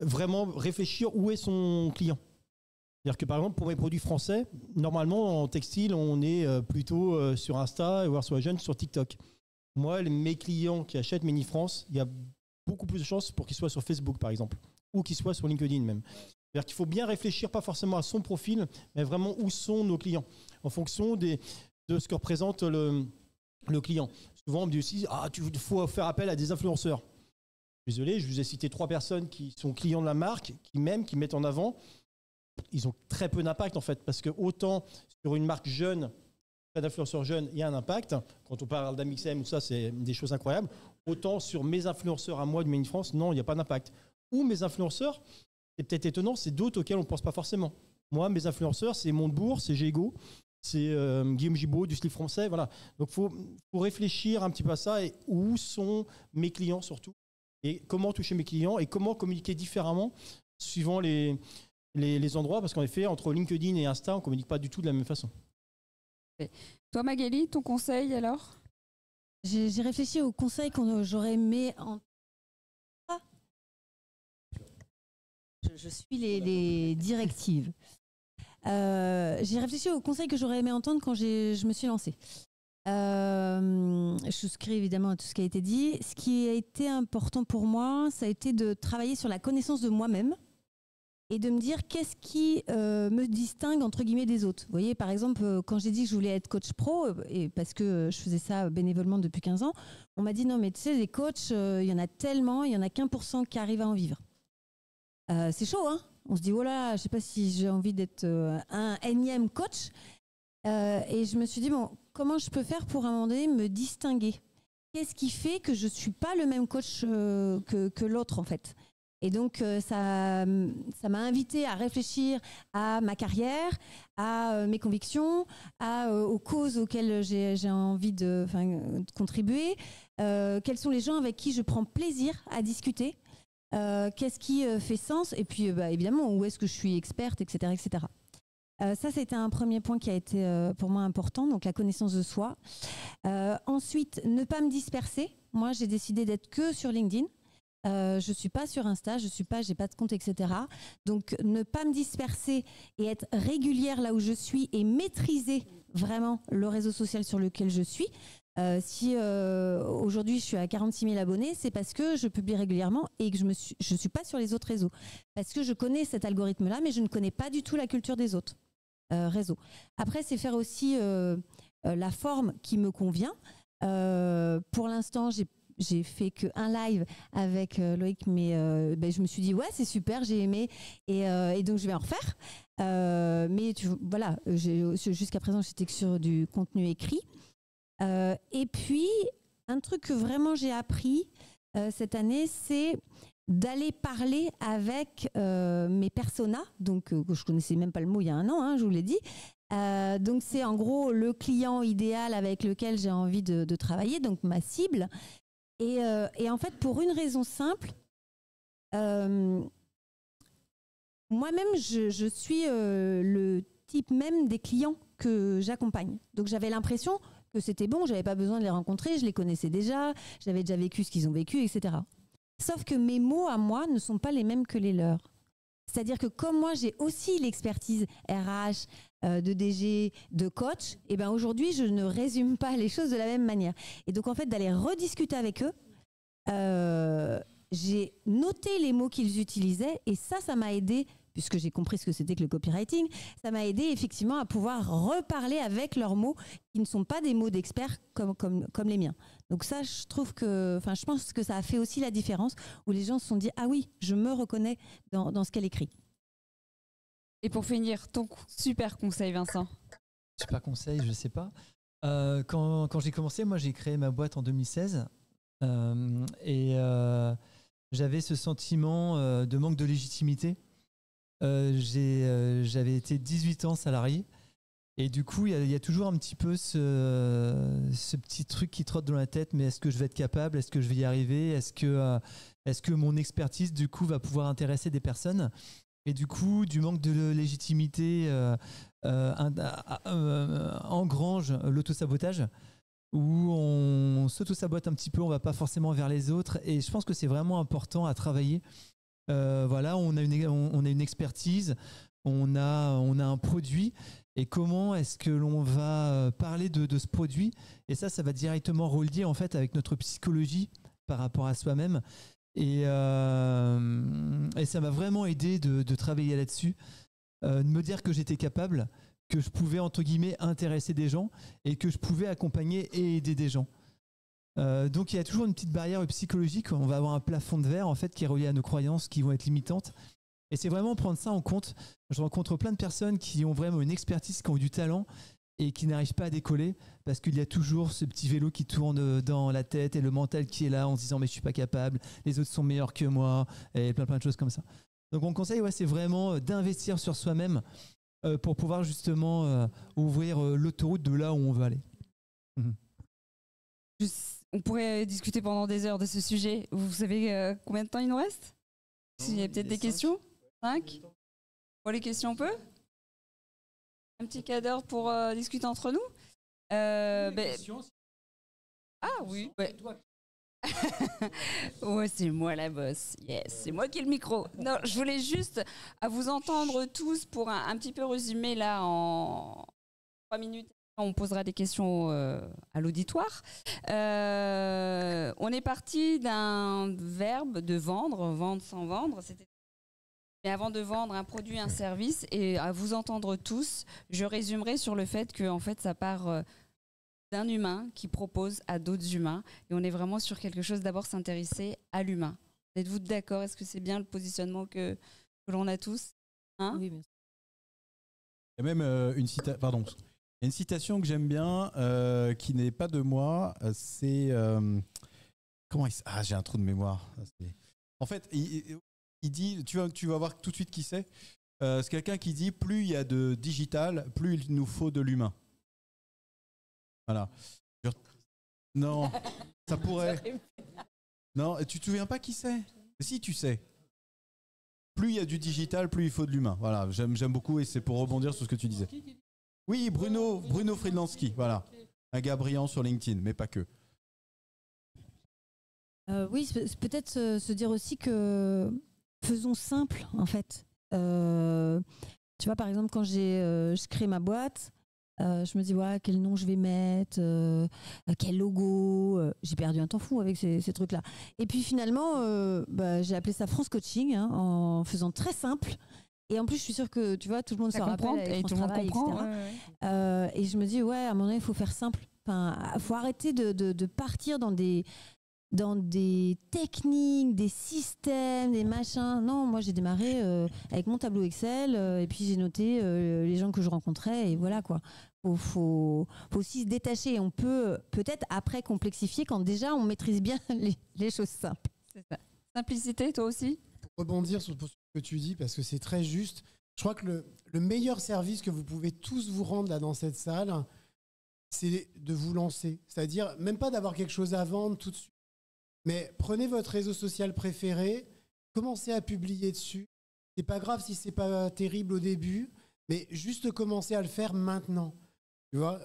vraiment réfléchir où est son client. C'est-à-dire que par exemple, pour mes produits français, normalement en textile, on est plutôt sur Insta, voire sur Jeune, sur TikTok. Moi, mes clients qui achètent Mini France, il y a beaucoup plus de chances pour qu'ils soient sur Facebook par exemple, ou qu'ils soient sur LinkedIn même. C'est-à-dire qu'il faut bien réfléchir, pas forcément à son profil, mais vraiment où sont nos clients, en fonction de ce que représente le client. Souvent, on me dit aussi, il faut faire appel à des influenceurs. Désolé, je vous ai cité 3 personnes qui sont clients de la marque, qui mettent en avant. Ils ont très peu d'impact en fait, parce que autant sur une marque jeune, d'influenceurs jeunes, il y a un impact. Quand on parle d'Amixem, ça, c'est des choses incroyables. Autant sur mes influenceurs à moi de Made in France, non, il n'y a pas d'impact. Ou mes influenceurs, c'est peut-être étonnant, c'est d'autres auxquels on ne pense pas forcément. Moi, mes influenceurs, c'est Montebourg, c'est Gégo, c'est Guillaume Gibaud du slip français. Voilà. Donc, il faut réfléchir un petit peu à ça et où sont mes clients surtout. Et comment toucher mes clients et comment communiquer différemment suivant les endroits. Parce qu'en effet, entre LinkedIn et Insta, on ne communique pas du tout de la même façon. Toi, Magali, ton conseil alors? J'ai réfléchi au conseil que j'aurais aimé en... Je suis les directives. J'ai réfléchi aux conseils que j'aurais aimé entendre quand je me suis lancée. Je souscris évidemment à tout ce qui a été dit. Ce qui a été important pour moi, ça a été de travailler sur la connaissance de moi-même et de me dire qu'est-ce qui me distingue entre guillemets des autres. Vous voyez, par exemple, quand j'ai dit que je voulais être coach pro, et parce que je faisais ça bénévolement depuis 15 ans, on m'a dit non mais tu sais, les coachs, il y en a tellement, il y en a qu'1% qui arrivent à en vivre. C'est chaud, hein. On se dit oh là, je sais pas si j'ai envie d'être un énième coach. Et je me suis dit bon, comment je peux faire pour à un moment donné me distinguer? Qu'est-ce qui fait que je suis pas le même coach que l'autre en fait? Et donc, ça m'a invité à réfléchir à ma carrière, à mes convictions, aux causes auxquelles j'ai envie de contribuer. Quels sont les gens avec qui je prends plaisir à discuter? Qu'est-ce qui fait sens? Et puis, évidemment, où est-ce que je suis experte, etc. etc. Ça, c'était un premier point qui a été pour moi important, donc la connaissance de soi. Ensuite, ne pas me disperser. Moi, j'ai décidé d'être que sur LinkedIn. Je suis pas sur Insta, j'ai pas de compte, etc. Donc ne pas me disperser et être régulière là où je suis et maîtriser vraiment le réseau social sur lequel je suis. Si aujourd'hui je suis à 46 000 abonnés, c'est parce que je publie régulièrement et que je suis pas sur les autres réseaux. Parce que je connais cet algorithme-là, mais je ne connais pas du tout la culture des autres réseaux. Après, c'est faire aussi la forme qui me convient. Pour l'instant, j'ai fait qu'un live avec Loïc, mais je me suis dit ouais c'est super, j'ai aimé et donc je vais en refaire. Mais voilà, jusqu'à présent j'étais que sur du contenu écrit. Et puis un truc que vraiment j'ai appris cette année, c'est d'aller parler avec mes personas, donc que je connaissais même pas le mot il y a un an, hein, je vous l'ai dit. Donc c'est en gros le client idéal avec lequel j'ai envie de travailler, donc ma cible. Et en fait, pour une raison simple, moi-même, je suis le type même des clients que j'accompagne. Donc, j'avais l'impression que c'était bon, j'avais pas besoin de les rencontrer, je les connaissais déjà, j'avais déjà vécu ce qu'ils ont vécu, etc. Sauf que mes mots à moi ne sont pas les mêmes que les leurs. C'est-à-dire que comme moi, j'ai aussi l'expertise RH, de DG, de coach, et ben aujourd'hui, je ne résume pas les choses de la même manière. Et donc, en fait, d'aller rediscuter avec eux, j'ai noté les mots qu'ils utilisaient et ça m'a aidé, puisque j'ai compris ce que c'était que le copywriting, ça m'a aidé effectivement à pouvoir reparler avec leurs mots qui ne sont pas des mots d'experts comme les miens. Donc ça, je pense que ça a fait aussi la différence où les gens se sont dit « Ah oui, je me reconnais dans ce qu'elle écrit ». Et pour finir, ton super conseil, Vincent. Super conseil, je sais pas. Quand j'ai commencé, moi j'ai créé ma boîte en 2016 et j'avais ce sentiment de manque de légitimité. J'avais été 18 ans salarié et du coup il y a toujours un petit peu ce petit truc qui trotte dans la tête, mais est-ce que je vais être capable, est-ce que je vais y arriver, est-ce que mon expertise du coup va pouvoir intéresser des personnes? Et du coup, du manque de légitimité engrange l'autosabotage, où on s'auto-sabote un petit peu, on ne va pas forcément vers les autres. Et je pense que c'est vraiment important à travailler. Voilà, on a une expertise, on a un produit. Et comment est-ce que l'on va parler de ce produit? Et ça va directement relier en fait avec notre psychologie par rapport à soi-même. Et ça m'a vraiment aidé de travailler là-dessus, de me dire que j'étais capable, que je pouvais entre guillemets intéresser des gens et que je pouvais accompagner et aider des gens. Donc il y a toujours une petite barrière psychologique, on va avoir un plafond de verre en fait qui est relié à nos croyances qui vont être limitantes. Et c'est vraiment prendre ça en compte. Je rencontre plein de personnes qui ont vraiment une expertise, qui ont du talent et qui n'arrivent pas à décoller parce qu'il y a toujours ce petit vélo qui tourne dans la tête et le mental qui est là en se disant mais je suis pas capable, les autres sont meilleurs que moi et plein de choses comme ça. Donc mon conseil c'est vraiment d'investir sur soi-même pour pouvoir justement ouvrir l'autoroute de là où on veut aller. On pourrait discuter pendant des heures de ce sujet. Vous savez combien de temps il nous reste? Il y a peut-être des questions? 5? Pour les questions, on peut? Un petit quart d'heure pour discuter entre nous. Ah oui. Ouais. Ouais, c'est moi la boss. Yes, c'est moi qui ai le micro. Non, je voulais juste à vous entendre tous pour un petit peu résumer là en 3 minutes. On posera des questions à l'auditoire. On est parti d'un verbe de vendre, vendre sans vendre. Mais avant de vendre un produit, un service, et à vous entendre tous, je résumerai sur le fait que en fait, ça part d'un humain qui propose à d'autres humains. Et on est vraiment sur quelque chose, d'abord s'intéresser à l'humain. Êtes-vous d'accord? Est-ce que c'est bien le positionnement que l'on a tous, hein? Oui, bien sûr. Il y a même une citation que j'aime bien, qui n'est pas de moi, c'est... j'ai un trou de mémoire. En fait, il dit, tu vas voir tout de suite qui c'est. C'est quelqu'un qui dit, plus il y a de digital, plus il nous faut de l'humain. Voilà. Non, ça pourrait... Non, tu te souviens pas qui c'est? Si, tu sais. Plus il y a du digital, plus il faut de l'humain. Voilà, j'aime beaucoup et c'est pour rebondir sur ce que tu disais. Oui, Bruno Friedlanski, voilà. Un gars brillant sur LinkedIn, mais pas que. Oui, peut-être se dire aussi que faisons simple, en fait. Tu vois, par exemple, quand je crée ma boîte, je me dis, voilà, quel nom je vais mettre, quel logo. J'ai perdu un temps fou avec ces trucs-là. Et puis finalement, j'ai appelé ça France Coaching, hein, en faisant très simple. Et en plus, je suis sûre que, tu vois, tout le monde se rappelle avec tout le monde comprend. etc. Et je me dis, ouais, à un moment donné, il faut faire simple. Enfin, faut arrêter de partir dans des techniques, des systèmes, des machins. Non, moi, j'ai démarré avec mon tableau Excel et puis j'ai noté les gens que je rencontrais et voilà, quoi. Faut aussi se détacher. On peut peut-être après complexifier quand déjà on maîtrise bien les choses simples. C'est ça. Simplicité, toi aussi? Pour rebondir sur ce que tu dis, parce que c'est très juste, je crois que le meilleur service que vous pouvez tous vous rendre là dans cette salle, c'est de vous lancer. C'est-à-dire, même pas d'avoir quelque chose à vendre tout de suite, mais prenez votre réseau social préféré, commencez à publier dessus. C'est pas grave si c'est pas terrible au début, mais juste commencez à le faire maintenant. Tu vois,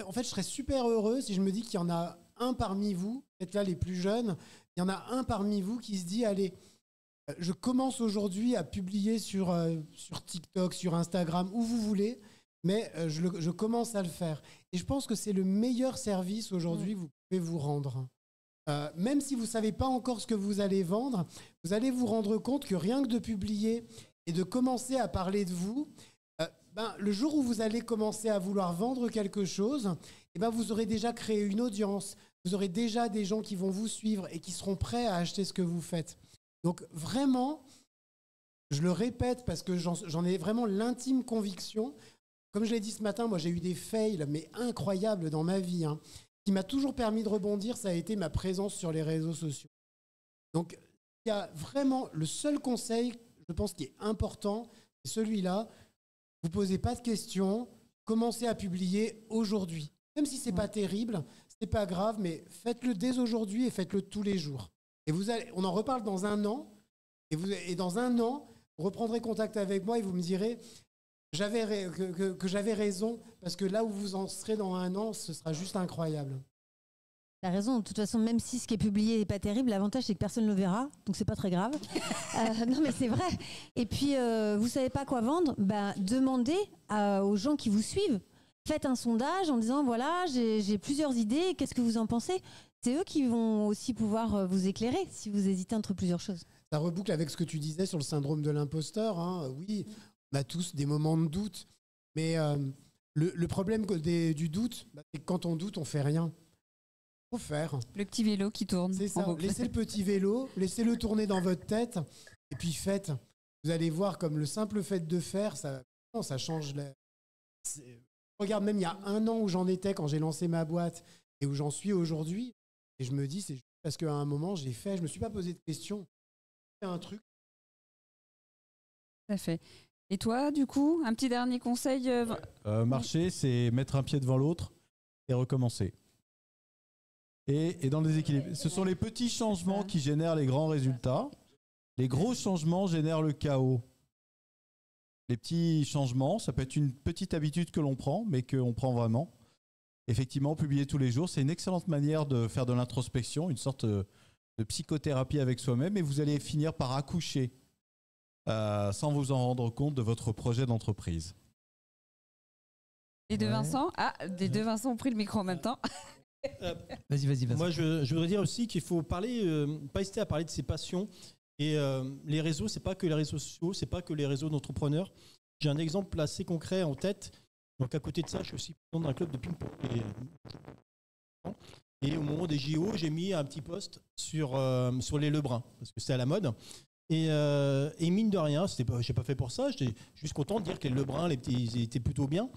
en fait, je serais super heureux si je me dis qu'il y en a un parmi vous, peut-être là les plus jeunes, il y en a un parmi vous qui se dit, allez, je commence aujourd'hui à publier sur TikTok, sur Instagram, où vous voulez, mais je commence à le faire. Et je pense que c'est le meilleur service aujourd'hui que vous pouvez vous rendre. Même si vous ne savez pas encore ce que vous allez vendre, vous allez vous rendre compte que rien que de publier et de commencer à parler de vous, le jour où vous allez commencer à vouloir vendre quelque chose, vous aurez déjà créé une audience, vous aurez déjà des gens qui vont vous suivre et qui seront prêts à acheter ce que vous faites. Donc vraiment, je le répète parce que j'en ai vraiment l'intime conviction. Comme je l'ai dit ce matin, moi j'ai eu des fails, mais incroyables dans ma vie. Ce qui m'a toujours permis de rebondir, ça a été ma présence sur les réseaux sociaux. Donc il y a vraiment le seul conseil, je pense, qui est important, c'est celui-là. Vous ne posez pas de questions, commencez à publier aujourd'hui. Même si ce n'est pas terrible, ce n'est pas grave, mais faites-le dès aujourd'hui et faites-le tous les jours. Et on en reparle dans un an, et dans un an, vous reprendrez contact avec moi et vous me direz que j'avais raison, parce que là où vous en serez dans un an, ce sera juste incroyable. T'as raison, de toute façon, même si ce qui est publié n'est pas terrible, l'avantage c'est que personne ne le verra, donc c'est pas très grave. Non mais c'est vrai. Et puis, vous savez pas quoi vendre, demandez aux gens qui vous suivent. Faites un sondage en disant, voilà, j'ai plusieurs idées, qu'est-ce que vous en pensez? C'est eux qui vont aussi pouvoir vous éclairer si vous hésitez entre plusieurs choses. Ça reboucle avec ce que tu disais sur le syndrome de l'imposteur. Oui, on a tous des moments de doute, mais le problème du doute, c'est que quand on doute, on fait rien. Faut faire. Le petit vélo qui tourne. C'est ça. Laissez le petit vélo, laissez-le tourner dans votre tête, et puis faites. Vous allez voir comme le simple fait de faire, ça change. Regarde, même il y a un an où j'en étais quand j'ai lancé ma boîte et où j'en suis aujourd'hui, et je me dis, c'est juste parce qu'à un moment, j'ai fait, je me suis pas posé de questions. J'ai fait un truc. Tout à fait. Et toi, du coup, un petit dernier conseil Marcher, c'est mettre un pied devant l'autre et recommencer. Et dans le déséquilibre. Ce sont les petits changements qui génèrent les grands résultats. Les gros changements génèrent le chaos. Les petits changements, ça peut être une petite habitude que l'on prend, mais qu'on prend vraiment. effectivement, publier tous les jours, c'est une excellente manière de faire de l'introspection, une sorte de psychothérapie avec soi-même, et vous allez finir par accoucher sans vous en rendre compte de votre projet d'entreprise. Les deux Vincent. Ah, les deux Vincent ont pris le micro en même temps. Vas-y. Moi, je voudrais dire aussi qu'il faut parler, pas hésiter à parler de ses passions. Et les réseaux, c'est pas que les réseaux sociaux, c'est pas que les réseaux d'entrepreneurs. J'ai un exemple assez concret en tête. Donc à côté de ça, je suis aussi président d'un club de ping-pong. Et au moment des JO, j'ai mis un petit post sur les Lebrun, parce que c'est à la mode. Et mine de rien, j'ai pas fait pour ça. J'étais juste content de dire que les Lebrun, ils étaient plutôt bien.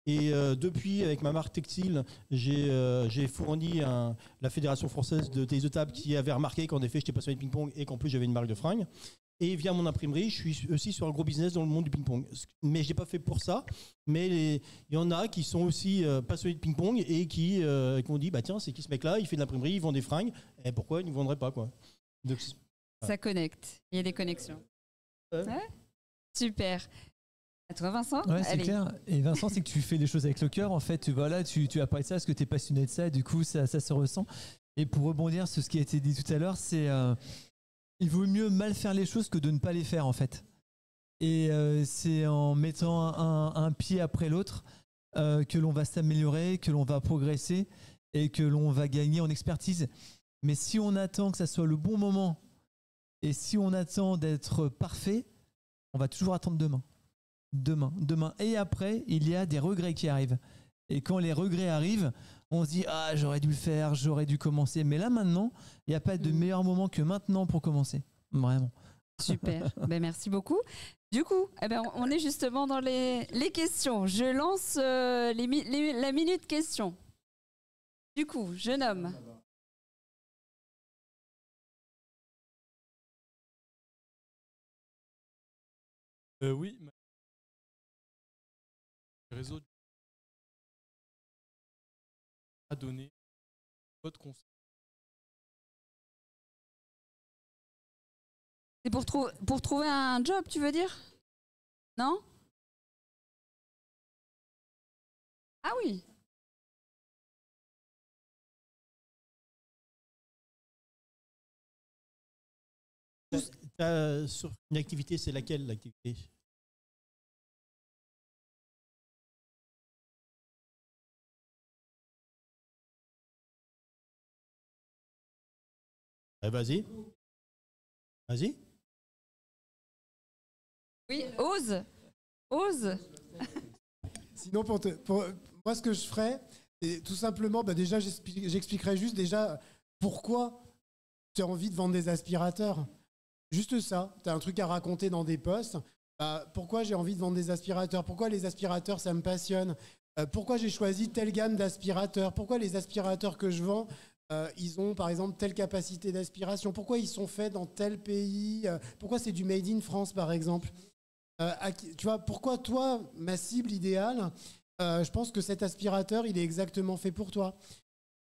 Et depuis, avec ma marque textile, j'ai fourni la Fédération française de tennis de table qui avait remarqué qu'en effet, j'étais passionné de ping-pong et qu'en plus, j'avais une marque de fringues. Et via mon imprimerie, je suis aussi sur un gros business dans le monde du ping-pong. Mais je n'ai pas fait pour ça. Mais il y en a qui sont aussi passionnés de ping-pong et qui ont dit, bah tiens, c'est qui ce mec-là? Il fait de l'imprimerie, il vend des fringues. Et pourquoi il ne vendrait pas, quoi? Donc, ça connecte. Il y a des connexions. Ouais. Super. À toi, Vincent. Ouais, c'est clair. Et Vincent, c'est que tu fais des choses avec le cœur. En fait, voilà, tu as parlé de ça parce que tu es passionné de ça. Et du coup, ça se ressent. Et pour rebondir sur ce qui a été dit tout à l'heure, c'est il vaut mieux mal faire les choses que de ne pas les faire, en fait. Et c'est en mettant un pied après l'autre que l'on va s'améliorer, que l'on va progresser et que l'on va gagner en expertise. Mais si on attend que ça soit le bon moment et si on attend d'être parfait, on va toujours attendre demain. Et après, il y a des regrets qui arrivent. Et quand les regrets arrivent, on se dit « Ah, j'aurais dû le faire, j'aurais dû commencer. » Mais là, maintenant, il n'y a pas de meilleur moment que maintenant pour commencer. Vraiment. Super. Ben, merci beaucoup. Du coup, on est justement dans les questions. Je lance la minute question. Du coup, je nomme... Oui. Le réseau a donné votre conseil. C'est pour trouver un job, tu veux dire? Non? Ah oui. Sur une activité, c'est laquelle l'activité? Vas-y. Oui, ose. Sinon, pour moi, ce que je ferais, c'est tout simplement, déjà, j'expliquerais juste déjà pourquoi tu as envie de vendre des aspirateurs. Juste ça. Tu as un truc à raconter dans des posts. Pourquoi j'ai envie de vendre des aspirateurs? Pourquoi les aspirateurs, ça me passionne? Pourquoi j'ai choisi telle gamme d'aspirateurs? Pourquoi les aspirateurs que je vends, ils ont par exemple telle capacité d'aspiration? Pourquoi ils sont faits dans tel pays? Pourquoi c'est du made in France, par exemple? Tu vois, pourquoi toi, ma cible idéale, je pense que cet aspirateur, il est exactement fait pour toi.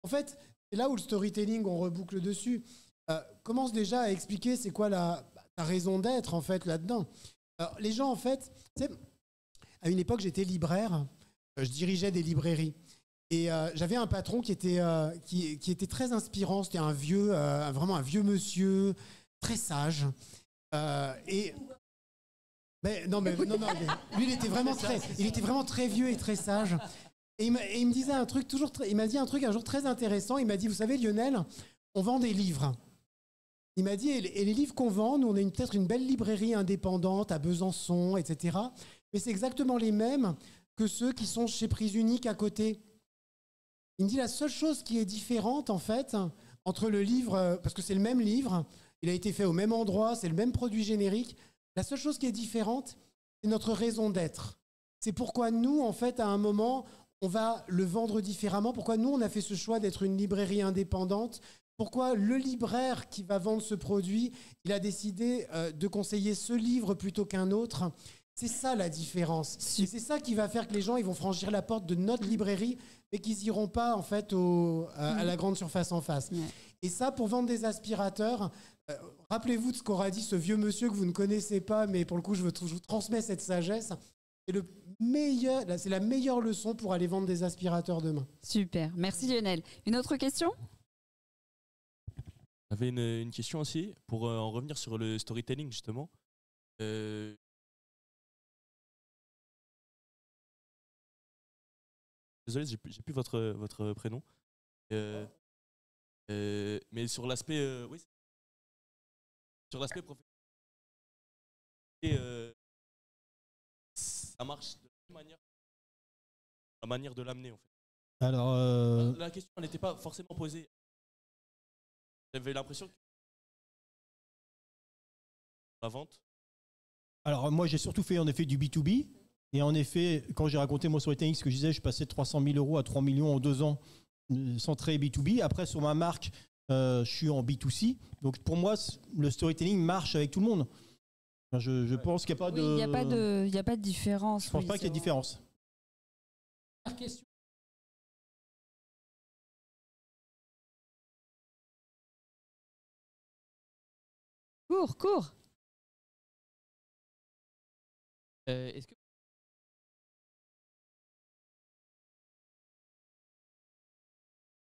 En fait, c'est là où le storytelling, on reboucle dessus. Commence déjà à expliquer c'est quoi ta raison d'être, en fait, là-dedans. Alors, les gens, en fait, tu sais, à une époque, j'étais libraire, je dirigeais des librairies. Et j'avais un patron qui était très inspirant. C'était un vieux, vraiment un vieux monsieur, très sage. Mais lui, il était vraiment très vieux et très sage. Et il me disait un truc il m'a dit un truc un jour très intéressant. Il m'a dit, vous savez, Lionel, on vend des livres. Il m'a dit, et les livres qu'on vend, nous, on a peut-être une belle librairie indépendante à Besançon, etc. Mais c'est exactement les mêmes que ceux qui sont chez Prise Unique à côté. Il me dit, la seule chose qui est différente, en fait, entre le livre, parce que c'est le même livre, il a été fait au même endroit, c'est le même produit générique, la seule chose qui est différente, c'est notre raison d'être. C'est pourquoi nous, en fait, à un moment, on va le vendre différemment. Pourquoi nous, on a fait ce choix d'être une librairie indépendante. Pourquoi le libraire qui va vendre ce produit, il a décidé de conseiller ce livre plutôt qu'un autre. C'est ça la différence. Et c'est ça qui va faire que les gens ils vont franchir la porte de notre librairie, mais qu'ils n'iront pas en fait à la grande surface en face. Ouais. Et ça, pour vendre des aspirateurs, rappelez-vous de ce qu'aura dit ce vieux monsieur que vous ne connaissez pas, mais pour le coup, je vous transmets cette sagesse. c'est la meilleure leçon pour aller vendre des aspirateurs demain. Super. Merci Lionel. Une autre question? J'avais une question aussi, pour en revenir sur le storytelling, justement. Désolé, j'ai plus votre prénom. Mais sur l'aspect oui, sur l'aspect professionnel, ça marche de quelle manière, la manière de l'amener en fait. Alors, La question n'était pas forcément posée. J'avais l'impression que la vente. alors moi, j'ai surtout fait en effet du B2B. Et en effet, quand j'ai raconté mon storytelling, ce que je disais, je passais de 300 000 € à 3 millions en 2 ans, centré B2B. Après, sur ma marque, je suis en B2C. Donc pour moi, le storytelling marche avec tout le monde. Enfin, je pense qu'il n'y a pas de... Oui, il n'y a pas de différence. Je ne pense pas qu'il y ait de différence. Question. Cours. Est-ce que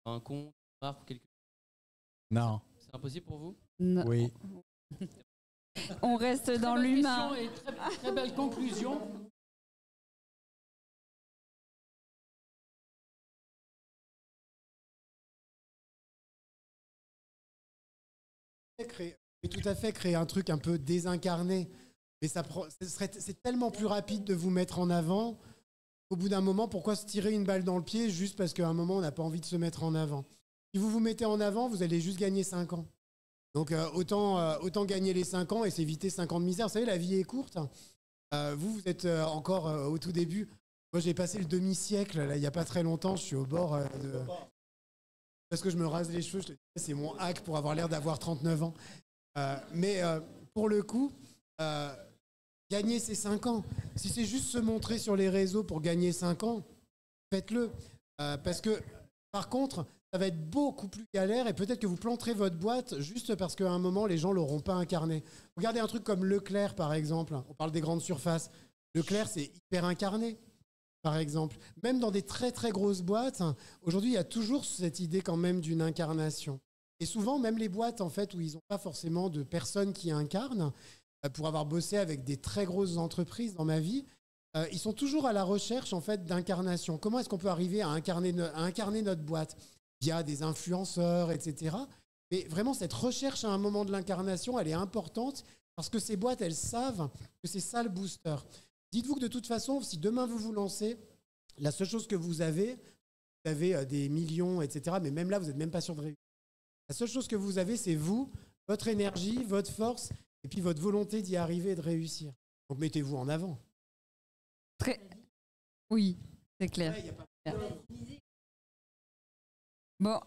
un compte, une marque ou quelque chose, Non. c'est impossible pour vous? Non. Oui. On reste dans Très belle l'humain. question et très belle conclusion. Tout à fait créer un truc un peu désincarné. Mais c'est tellement plus rapide de vous mettre en avant. Au bout d'un moment, pourquoi se tirer une balle dans le pied juste parce qu'à un moment, on n'a pas envie de se mettre en avant? Si vous vous mettez en avant, vous allez juste gagner 5 ans. Donc autant gagner les 5 ans et s'éviter 5 ans de misère. Vous savez, la vie est courte. Vous êtes encore au tout début. Moi, j'ai passé le demi-siècle, là, il n'y a pas très longtemps. Je suis au bord de... Parce que je me rase les cheveux, c'est mon hack pour avoir l'air d'avoir 39 ans. Mais pour le coup, gagner ces 5 ans. Si c'est juste se montrer sur les réseaux pour gagner 5 ans, faites-le. Parce que, par contre, ça va être beaucoup plus galère et peut-être que vous planterez votre boîte juste parce qu'à un moment, les gens ne l'auront pas incarné. Regardez un truc comme Leclerc, par exemple. On parle des grandes surfaces. Leclerc, c'est hyper incarné, par exemple. Même dans des très, très grosses boîtes, aujourd'hui, il y a toujours cette idée quand même d'une incarnation. Et souvent, même les boîtes, en fait, où ils n'ont pas forcément de personnes qui incarnent, pour avoir bossé avec des très grosses entreprises dans ma vie, ils sont toujours à la recherche, en fait, d'incarnation. Comment est-ce qu'on peut arriver à incarner notre boîte via des influenceurs, etc. Mais vraiment, cette recherche à un moment de l'incarnation, elle est importante parce que ces boîtes, elles savent que c'est ça le booster. Dites-vous que de toute façon, si demain vous vous lancez, la seule chose que vous avez des millions, etc. Mais même là, vous n'êtes même pas sûr de réussir. La seule chose que vous avez, c'est vous, votre énergie, votre force, et puis votre volonté d'y arriver et de réussir. Donc mettez-vous en avant. Oui, c'est clair. Ouais, Bon,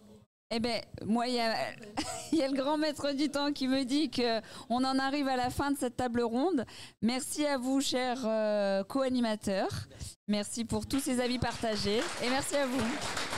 eh ben, moi, il y a le grand maître du temps qui me dit qu'on en arrive à la fin de cette table ronde. Merci à vous, chers co-animateurs. Merci pour tous ces avis partagés et merci à vous.